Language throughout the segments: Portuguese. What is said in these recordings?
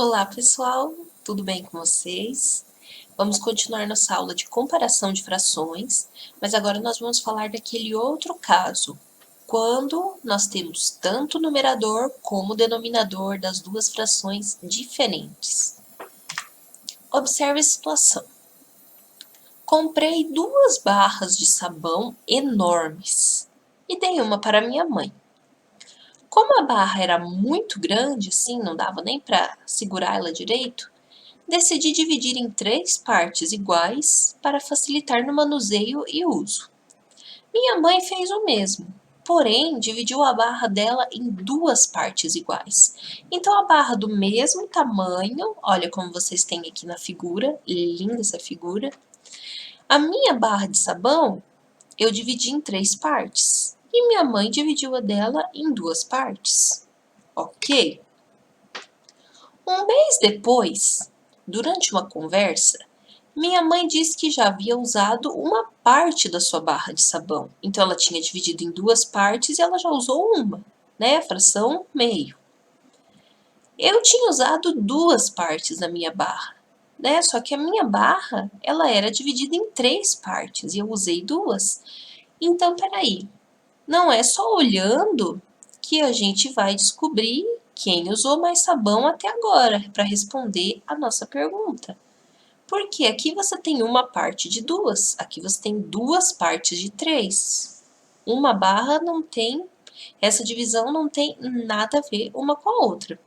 Olá, pessoal, tudo bem com vocês? Vamos continuar nossa aula de comparação de frações, mas agora nós vamos falar daquele outro caso, quando nós temos tanto o numerador como o denominador das duas frações diferentes. Observe a situação. Comprei 2 barras de sabão enormes e dei uma para minha mãe. Como a barra era muito grande, assim, não dava nem para segurar ela direito, decidi dividir em 3 partes iguais para facilitar no manuseio e uso. Minha mãe fez o mesmo, porém dividiu a barra dela em 2 partes iguais. Então a barra do mesmo tamanho, olha como vocês têm aqui na figura, linda essa figura. A minha barra de sabão eu dividi em 3 partes e minha mãe dividiu a dela em 2 partes. Ok? Um mês depois, durante uma conversa, minha mãe disse que já havia usado uma parte da sua barra de sabão. Então, ela tinha dividido em 2 partes e ela já usou uma, né? A fração meio. Eu tinha usado 2 partes da minha barra, né? Só que a minha barra, ela era dividida em 3 partes e eu usei 2. Então, peraí, não é só olhando que a gente vai descobrir quem usou mais sabão até agora para responder a nossa pergunta. Porque aqui você tem uma parte de 2, aqui você tem 2 partes de 3. Uma barra não tem, essa divisão não tem nada a ver uma com a outra.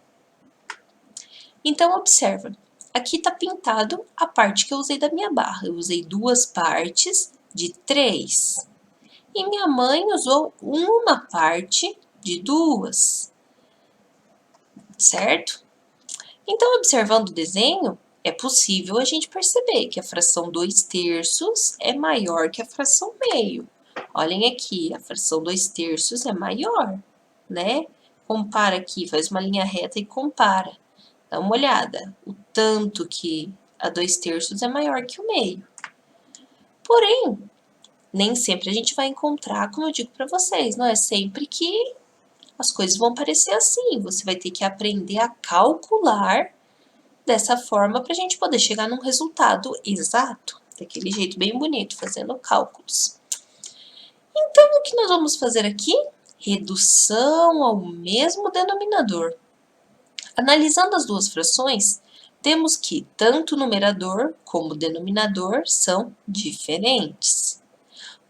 Então, observa, aqui está pintado a parte que eu usei da minha barra. Eu usei 2 partes de 3. E minha mãe usou uma parte de 2, certo? Então, observando o desenho, é possível a gente perceber que a fração 2/3 é maior que a fração meio. Olhem aqui, a fração 2/3 é maior, né? Compara aqui, faz uma linha reta e compara. Dá uma olhada, o tanto que a 2/3 é maior que o meio. Porém, nem sempre a gente vai encontrar, como eu digo para vocês, não é sempre que as coisas vão parecer assim. Você vai ter que aprender a calcular dessa forma para a gente poder chegar num resultado exato, daquele jeito bem bonito, fazendo cálculos. Então, o que nós vamos fazer aqui? Redução ao mesmo denominador. Analisando as duas frações, temos que tanto o numerador como o denominador são diferentes.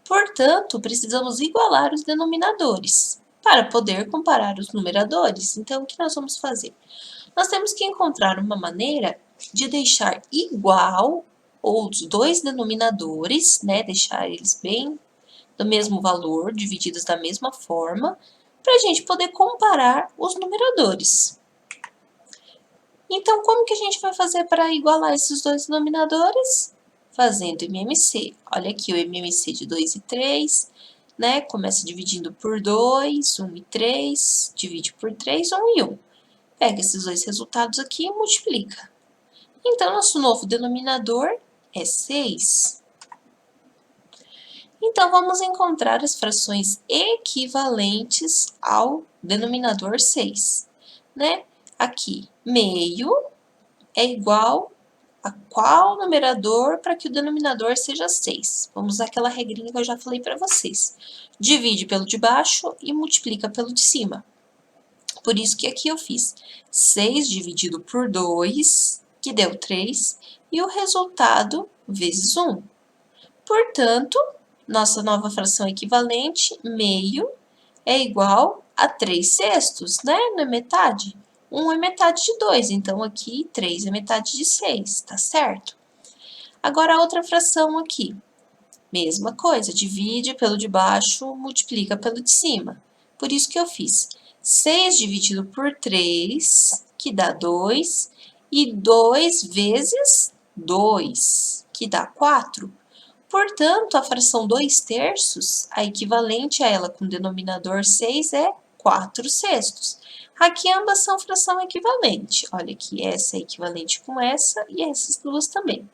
Portanto, precisamos igualar os denominadores para poder comparar os numeradores. Então, o que nós vamos fazer? Nós temos que encontrar uma maneira de deixar igual os 2 denominadores, né? Deixar eles bem do mesmo valor, divididos da mesma forma, para a gente poder comparar os numeradores. Então, como que a gente vai fazer para igualar esses 2 denominadores? Fazendo MMC. Olha aqui o MMC de 2 e 3, né? Começa dividindo por 2, 1 e 3, divide por 3, 1 e 1. Pega esses 2 resultados aqui e multiplica. Então, nosso novo denominador é 6. Então, vamos encontrar as frações equivalentes ao denominador 6, né? Aqui, meio é igual a qual numerador para que o denominador seja 6? Vamos usar aquela regrinha que eu já falei para vocês. Divide pelo de baixo e multiplica pelo de cima. Por isso que aqui eu fiz 6 dividido por 2, que deu 3, e o resultado vezes 1. Portanto, nossa nova fração equivalente, meio, é igual a 3/6, né? Não é metade? 1 é metade de 2, então aqui 3 é metade de 6, tá certo? Agora a outra fração aqui, mesma coisa, divide pelo de baixo, multiplica pelo de cima. Por isso que eu fiz 6 dividido por 3, que dá 2, e 2 vezes 2, que dá 4. Portanto, a fração 2/3, a equivalente a ela com o denominador 6 é 4/6. Aqui ambas são fração equivalente. Olha aqui, essa é equivalente com essa e essas duas também.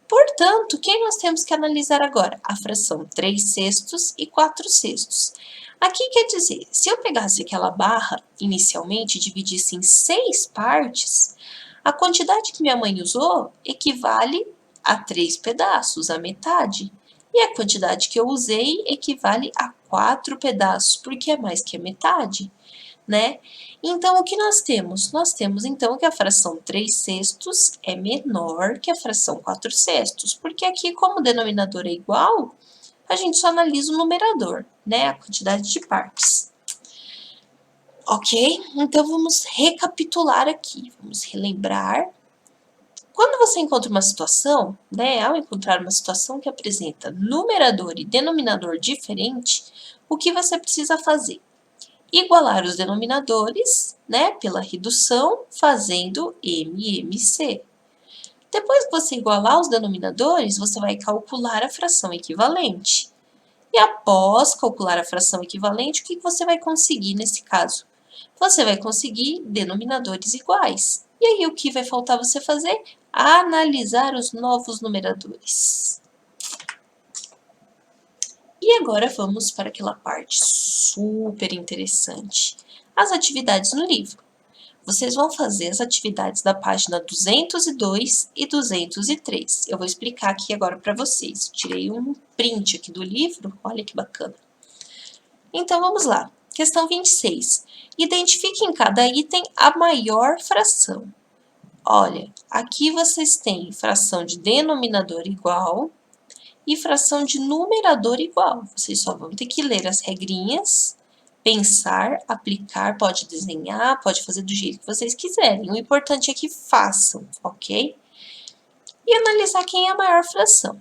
Portanto, quem nós temos que analisar agora? A fração 3/6 e 4/6. Aqui quer dizer, se eu pegasse aquela barra inicialmente e dividisse em 6 partes, A quantidade que minha mãe usou equivale a 3 pedaços, a metade. E a quantidade que eu usei equivale a 4 pedaços, porque é mais que a metade, né? Então, o que nós temos? Nós temos, então, que a fração 3/6 é menor que a fração 4/6, porque aqui, como o denominador é igual, a gente só analisa o numerador, né? A quantidade de partes. Ok? Então, vamos recapitular aqui, vamos relembrar. Quando você encontra uma situação, né, ao encontrar uma situação que apresenta numerador e denominador diferente, o que você precisa fazer? Igualar os denominadores, né, pela redução, fazendo MMC. Depois que você igualar os denominadores, você vai calcular a fração equivalente. E após calcular a fração equivalente, o que você vai conseguir nesse caso? Você vai conseguir denominadores iguais. E aí, o que vai faltar você fazer? Analisar os novos numeradores. E agora vamos para aquela parte super interessante. As atividades no livro. Vocês vão fazer as atividades da página 202 e 203. Eu vou explicar aqui agora para vocês. Tirei um print aqui do livro, olha que bacana. Então, vamos lá. Questão 26. Identifique em cada item a maior fração. Olha, aqui vocês têm fração de denominador igual e fração de numerador igual. Vocês só vão ter que ler as regrinhas, pensar, aplicar, pode desenhar, pode fazer do jeito que vocês quiserem. O importante é que façam, ok? E analisar quem é a maior fração.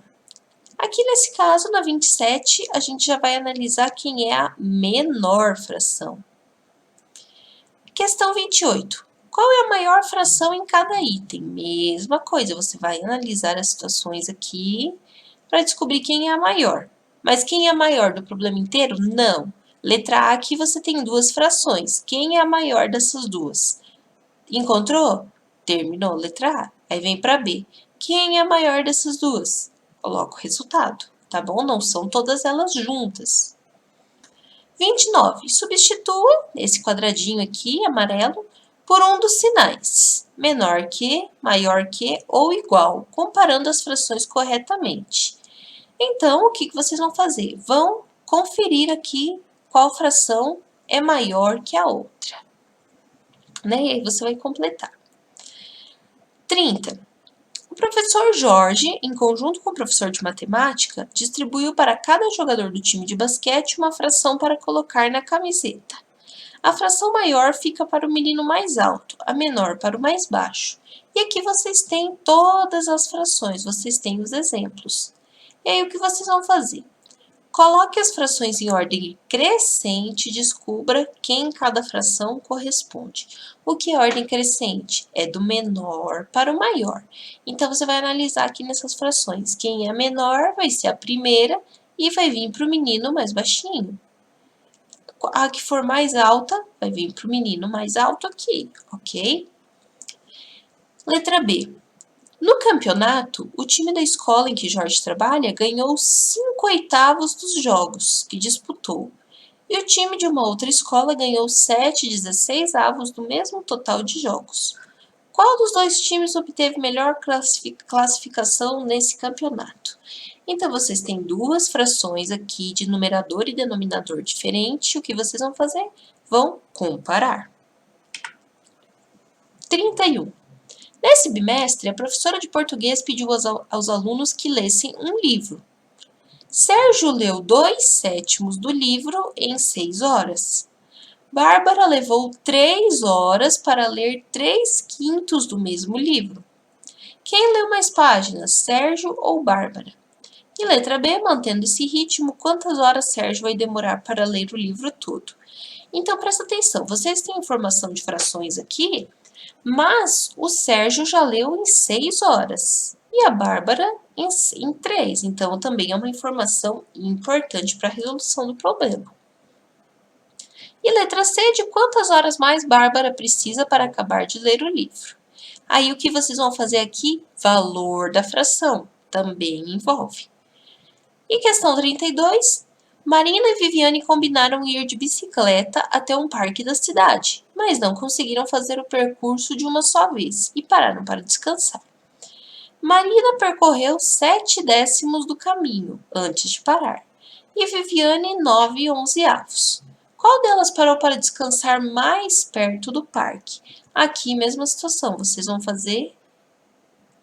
Aqui nesse caso, na 27, a gente já vai analisar quem é a menor fração. Questão 28. Qual é a maior fração em cada item? Mesma coisa, você vai analisar as situações aqui para descobrir quem é a maior. Mas quem é a maior do problema inteiro? Não. Letra A, aqui você tem duas frações. Quem é a maior dessas duas? Encontrou? Terminou, letra A. Aí vem para B. Quem é a maior dessas duas? Coloca o resultado, tá bom? Não são todas elas juntas. 29. Substitua esse quadradinho aqui, amarelo, por um dos sinais. Menor que, maior que ou igual, comparando as frações corretamente. Então, o que vocês vão fazer? Vão conferir aqui qual fração é maior que a outra. Né? E aí você vai completar. 30. O professor Jorge, em conjunto com o professor de matemática, distribuiu para cada jogador do time de basquete uma fração para colocar na camiseta. A fração maior fica para o menino mais alto, a menor para o mais baixo. E aqui vocês têm todas as frações, vocês têm os exemplos. E aí o que vocês vão fazer? Coloque as frações em ordem crescente e descubra quem cada fração corresponde. O que é ordem crescente? É do menor para o maior. Então, você vai analisar aqui nessas frações. Quem é a menor vai ser a primeira e vai vir para o menino mais baixinho. A que for mais alta vai vir para o menino mais alto aqui, ok? Letra B. No campeonato, o time da escola em que Jorge trabalha ganhou 5/8 dos jogos que disputou, e o time de uma outra escola ganhou 7/16 do mesmo total de jogos. Qual dos dois times obteve melhor classificação nesse campeonato? Então, vocês têm duas frações aqui de numerador e denominador diferente. O que vocês vão fazer? Vão comparar. 31. Nesse bimestre, a professora de português pediu aos alunos que lessem um livro. Sérgio leu 2/7 do livro em 6 horas. Bárbara levou 3 horas para ler 3/5 do mesmo livro. Quem leu mais páginas, Sérgio ou Bárbara? E letra B, mantendo esse ritmo, quantas horas Sérgio vai demorar para ler o livro todo? Então, presta atenção, vocês têm informação de frações aqui, mas o Sérgio já leu em 6 horas e a Bárbara em 3. Então, também é uma informação importante para a resolução do problema. E letra C, de quantas horas mais Bárbara precisa para acabar de ler o livro? Aí, o que vocês vão fazer aqui? Valor da fração, também envolve. E questão 32, Marina e Viviane combinaram ir de bicicleta até um parque da cidade, mas não conseguiram fazer o percurso de uma só vez e pararam para descansar. Marina percorreu 7/10 do caminho antes de parar, e Viviane 9/11. Qual delas parou para descansar mais perto do parque? Aqui, mesma situação, vocês vão fazer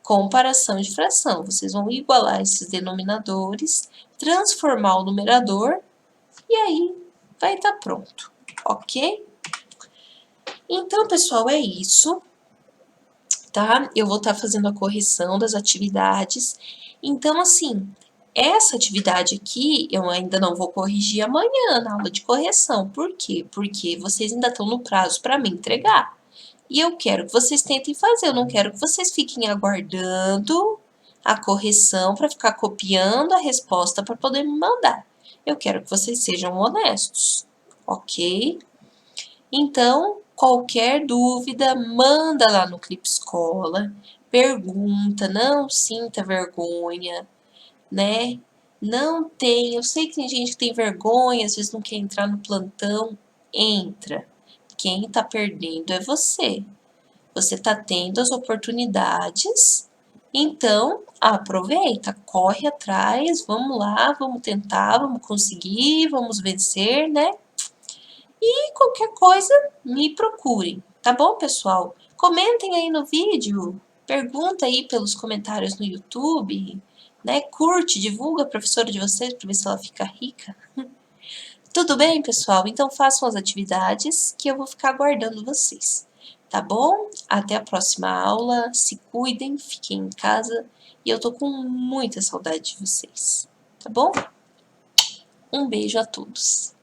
comparação de fração. Vocês vão igualar esses denominadores, transformar o numerador e aí vai estar pronto, ok? Então, pessoal, é isso, tá? Eu vou estar fazendo a correção das atividades. Então, assim, essa atividade aqui eu ainda não vou corrigir amanhã na aula de correção. Por quê? Porque vocês ainda estão no prazo para me entregar. E eu quero que vocês tentem fazer, eu não quero que vocês fiquem aguardando a correção para ficar copiando a resposta para poder me mandar. Eu quero que vocês sejam honestos, ok? Então, qualquer dúvida, manda lá no Clipe Escola, pergunta, não sinta vergonha, né? Não tem, eu sei que tem gente que tem vergonha, às vezes não quer entrar no plantão, entra. Quem tá perdendo é você. Você tá tendo as oportunidades, então aproveita, corre atrás, vamos lá, vamos tentar, vamos conseguir, vamos vencer, né? E qualquer coisa, me procurem, tá bom, pessoal? Comentem aí no vídeo, pergunta aí pelos comentários no YouTube, né? Curte, divulga a professora de vocês para ver se ela fica rica. Tudo bem, pessoal? Então façam as atividades que eu vou ficar aguardando vocês, tá bom? Até a próxima aula, se cuidem, fiquem em casa e eu tô com muita saudade de vocês, tá bom? Um beijo a todos.